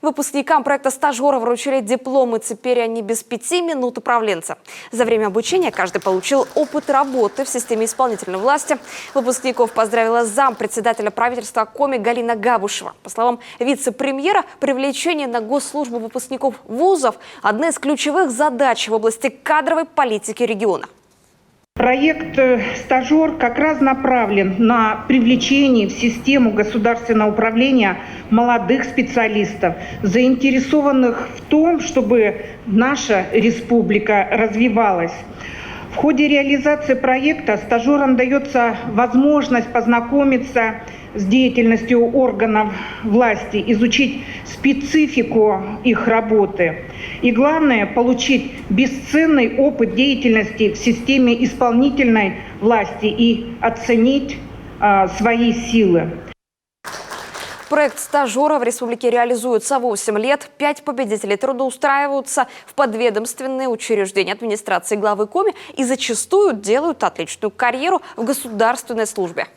Выпускникам проекта «Стажера» вручили дипломы. Теперь они без 5 минут управленца. За время обучения каждый получил опыт работы в системе исполнительной власти. Выпускников поздравила зампредседателя правительства Коми Галина Габушева. По словам вице-премьера, привлечение на госслужбу выпускников вузов – одна из ключевых задач в области кадровой политики региона. Проект «Стажер» как раз направлен на привлечение в систему государственного управления молодых специалистов, заинтересованных в том, чтобы наша республика развивалась. В ходе реализации проекта стажерам дается возможность познакомиться с деятельностью органов власти, изучить специфику их работы и, главное, получить бесценный опыт деятельности в системе исполнительной власти и оценить свои силы. Проект «Стажера» в республике реализуется 8 лет. 5 победителей трудоустраиваются в подведомственные учреждения администрации главы Коми и зачастую делают отличную карьеру в государственной службе.